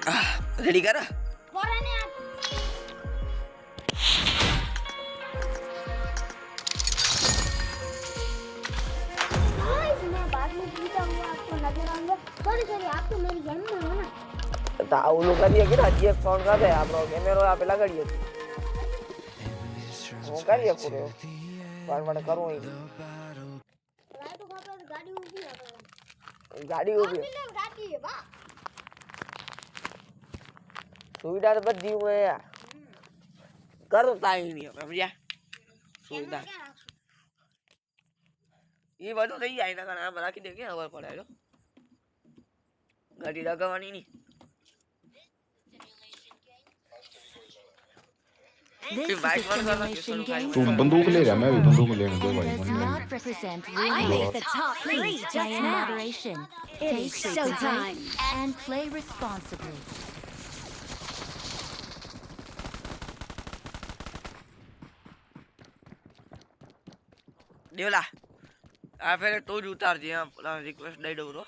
Ready કર પોરાને આ मैं बाद में पूछा हूँ आपको नजर आऊंगा सॉरी सॉरी आप तो मेरी गेम में हो ना તો આવું લો કરીએ કે ના જે ફોન કરે આપણો કેમેરો આપે લગાડીએ હું કરીએ પૂરો પણ મને કરવું નહીં रात को पर गाड़ी ऊभी है ગાડી ઊભી गाड़ी है वाह સુવિધા તો બધી હું યાર કરું તાઈ નહીં સમજ્યા સુવિધા એ બધું લઈ જાય એના કારણે આમ રાખી દે કે ખબર પડે જો ગાડી લગાવવાની નહીં This is a simulation game. तुम बंदूक ले रहा मैं भी बंदूक लेने दो भाई Does not represent I real made life. the top Please three play just in now. moderation. It Take is your showtime. time and play responsibly. દેવલા આ ફેરે તું જ ઉતારજે હા રિક્વેસ્ટ દઈ દઉં તો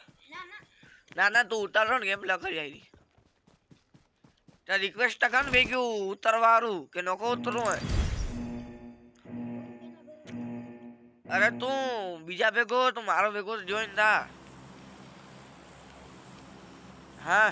ના ના તું ઉતારો ને ગેમ પ્લે કરી આવી ત્યાં રિક્વેસ્ટ કર ને ભેગ્યું ઉતરવારું કે નકો ઉતરવું હોય અરે તું બીજા ભેગો તું મારો ભેગો જોઈન થા હા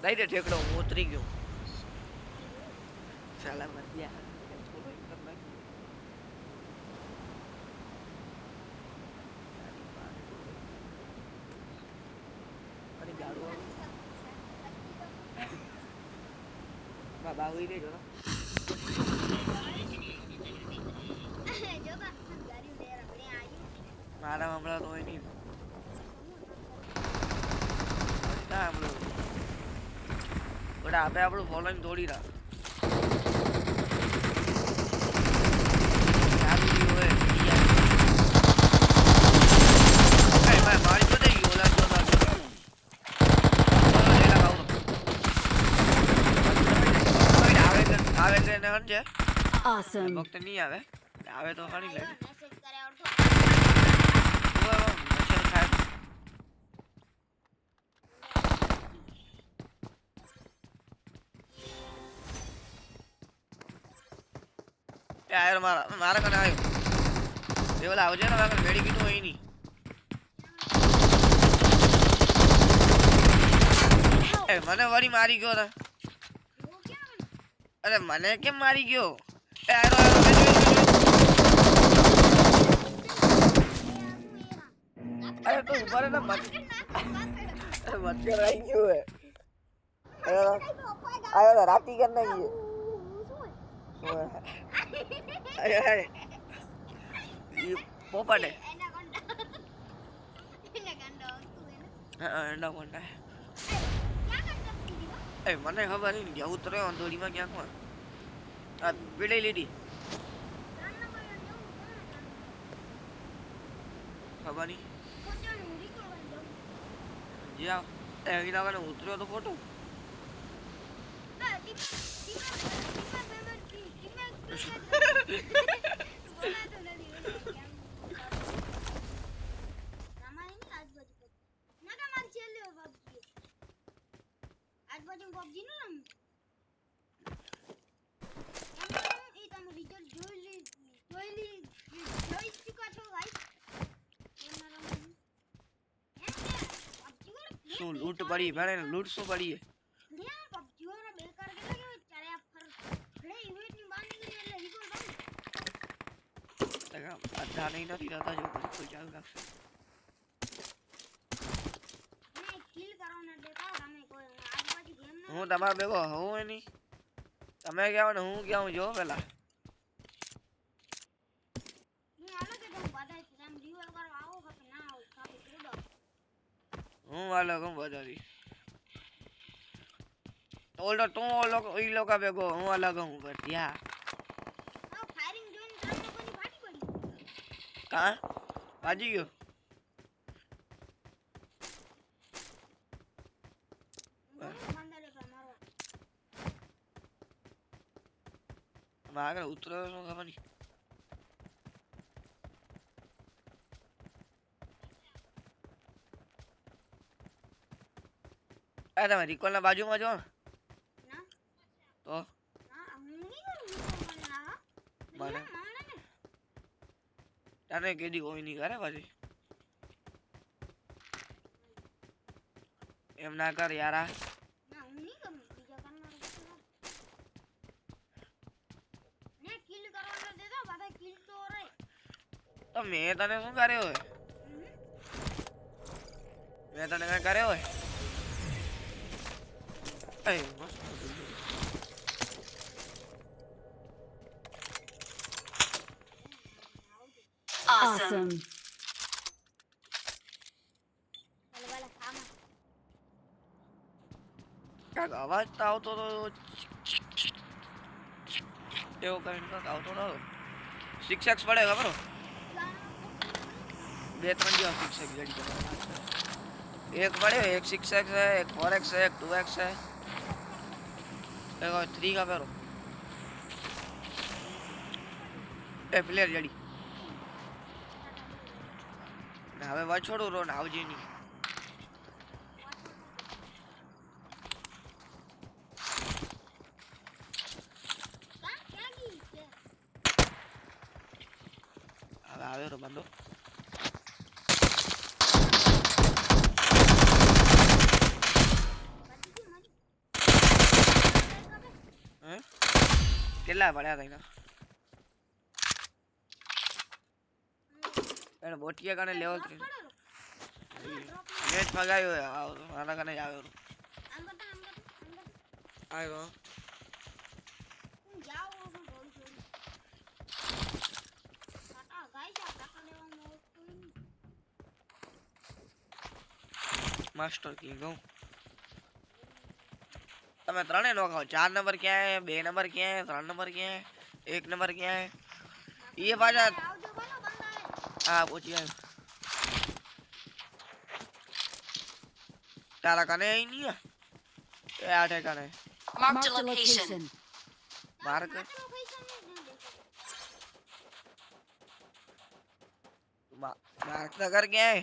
દઈ દે ઠેકડો હું ઉતરી ગયો સાલા મત યાર બાબા આવી ગયો जो बा गाड़ी ले रहा है आई મારા હમણાં તો હોય નહીં ના હમણાં બટ આપણે આપણું ફોલોઈંગ તોડી રાખ મારી તો થઈ ગયું આવે છે એને સમજે Awesome. વખત નહીં આવે આવે તો ખાલી લે मैसेज करे और મચ્છર ખાય યાર મારા કને આવ્યો એ બોલા આવજે ને મારા વેડી કીધું હોય નહીં એ મને વળી મારી ગયો ને અરે મને કેમ મારી ગયો એ આયો અરે તું ઉભા રહે ને મચ્છર આવી ગયો હે આયો રાતી કર નહીં અરે અરે ये पोपट है एनाकोंडा है ए મને ખબર નહીં કે ઉતરે અંધોડીમાં ક્યાં કોણ આ પીડી લીધી ખબર નહીં જા એ એના કારણે ઉતર્યો તો ફોટો આજુબાજુ પબજી નું નામ એ તમે રિઝલ્ટ જોઈ ચૂક્યા છો ભાઈ શું લૂંટ પડી ભાડે લૂંટ શું પડી હે પબજી વાળા બેકાર કે ચાલે આ ફર લે ઇવેન્ટ ની બહાર નીકળી એટલે ઈગો તકા અધા નહીં નથી રહેતા જો કોઈ ચાલુ રાખશે ને કિલ કરવાના દેતા તમે કોઈ આજુબાજુ ગેમ ના હું તમારા ભેગો હું એની તમે ક્યાં ને હું ક્યાં જો પેલા હું આલો કે તમે બધા એમ રિવોલ્વ કરવા આવો કે ના આવો સાબિત કરો હું વાલો કમ બધારી ઓલો તું ઓલો ઈ લોકો ભેગો હું અલગ હું બટિયા ફાયરિંગ જોઈને ત્રણ લોકોની ફાટી પડી કા ભાજી ગયો મારે ઉતરો શું ખબર નહીં. આ તમે રિકોલના બાજુમાં જો ને ના તો ના હું નહીં કરું મને ના મને માણે ને તને કીધી કોઈ નહીં કરે પછી એમ ના કર યારા. ના હું નહીં કરું બીજા કરનાર ને કિલ કરવાનો દેતો બધા કિલ તો રે તો મેં તને શું કર્યો હોય? મેં તને કઈ કર્યો હોય? એ મસ્ત Awesome. ભલે ભલે ખામાં કાંઈક અવાજ તો આવતો હતો એવો કરીને કાંઈક આવતો હતો. 6x પડે ખબર હો? 2-3 જેવા 6x જડી જવાના. એક પડ્યો, એક 6x है, एक 4x है, एक 2x है, एक और 3 का पेरो ए प्लेयर जड़ी ना હવે વાછોડું રો ના આવજી ની કા ક્યાં ગઈ છે હવે આવે રો બંદો હે કેટલા પડ્યા તઈના એને બોટિયા કને લેવલ 3 મેચ ભગાયો આના કને જ આવ્યો આવ્યો હું જાવ હું બોલ છોડી કાકા ગાઈસ આ કાકા લેવાનો કોઈ માસ્ટર કિંગ હું તમે ત્રણે નો ખાઓ 4 નંબર ક્યાં હે 2 નંબર ક્યાં હે 3 નંબર ક્યાં હે 1 નંબર ક્યાં હે ये बाजा આવજો બોલો બંદા हाँ पूछिए तारा कने ही नहीं है ये आठे कने Marked a location. Mark mark नगर क्या है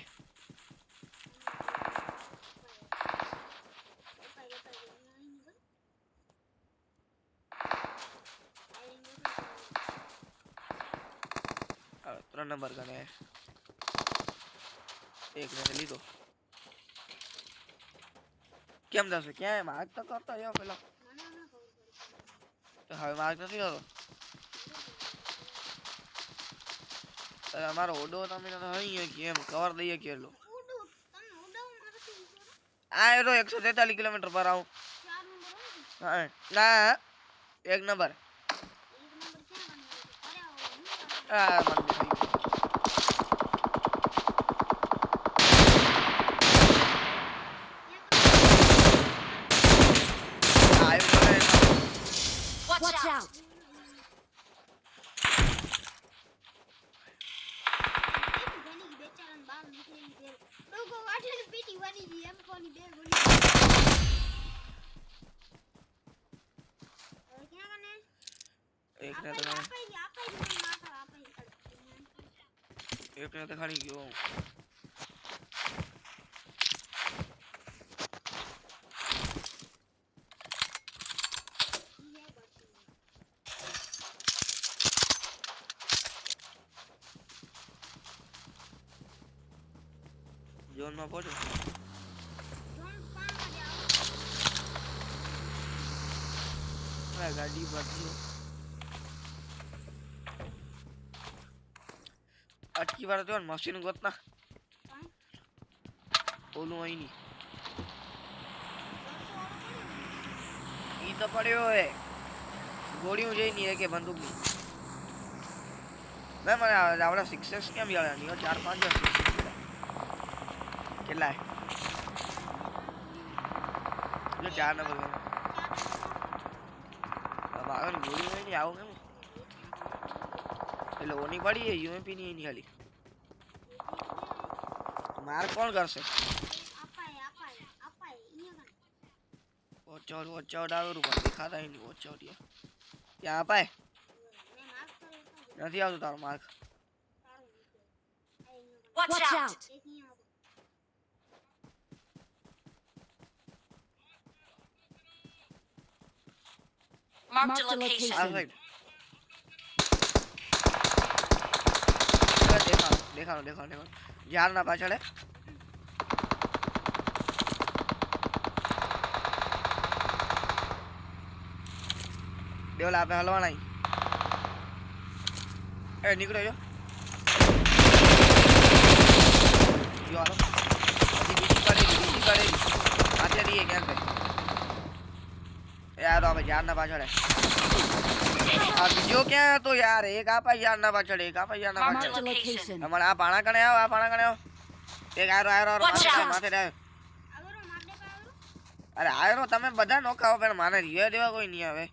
तीन नंबर कने है एक ने ली दो કેમ થશે ક્યાં માર્ક તો કરતા જાવ પેલા તો હવે માર્ક નથી કરતો અમારો ઓડો તમે અહીં કેમ કવર દઈએ કેટલો ઉડો તમે ઉડાવ મારથી આ એરો 143 કિલોમીટર પર આવું 4 નંબર હોય હા ના એક નંબર એક નંબર ક્યાં બન્યો અરે આ મને Watch out. ઘણી બેચારાને બાલ નીકળી ગઈ ડોગો વાટેલી પીટી વાળી ગઈ એમ કોની બે ગોળી હવે ક્યાં કને એક ને તો આપઈ મારતો આપઈ એક ને તો ખાલી ગયો जोन में पहुंचो જોન 5 વાગે આવો गाड़ी बढ़ी अटकी बार तो मशीन गोतना કાઈ ओलू आई नहीं ई तो पड़े है गोली मुझे नहीं है कि बंदूक नहीं मैं मैंने आवड़ा 6x क्या भी आया नहीं और 4-5 6x કેટલા હે જો 4 નંબર ગયો अब આગળ ગોળી હોય ની આવું કેમ એટલે ઓની પડી હે યુએમપી ની એની ખાલી માર કોણ કરશે આપાય અહીંયા વોચ આઉટ આવે રૂપા દેખાતા હી નહીં વોચ આઉટ યાર क्या अपाए નથી આવતું તારો માર્ક Watch out! એક નહીં આવતો. Marked a આ location. સાઈડ દેખાણો ઝાડના પાછળ હે. દેવલા આપણે હલવાના ઈ. એ નીકળો જો હાલો પછી બીજી પડેલી આતે દઈએ ક્યાં છે યાર હવે ઝાડના પાછળ હે. આ બીજો ક્યાં હતો યાર એક આપા ઝાડના પાછળ એક આપા ઝાડના Marked a પાછળ location. અમારે આ પાણા કણે આવો એક આયરો Watch out. માથે આવરો માર દે આવરો. અરે આયરો તમે બધા નોખાઓ પણ માને રીવા દેવા કોઈ નહીં આવે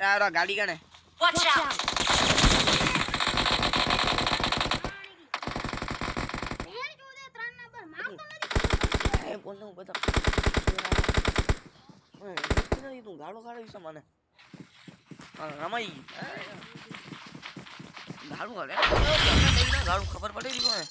આયરો ગાડી કણે Watch out! ભેણ જોદે 3 નંબર મારતો નથી. એ બોલ હું બધા તું ગાડો ખાડો છે મને રમાઈ ગાડું ગાડું ખબર પડી ગઈ કોને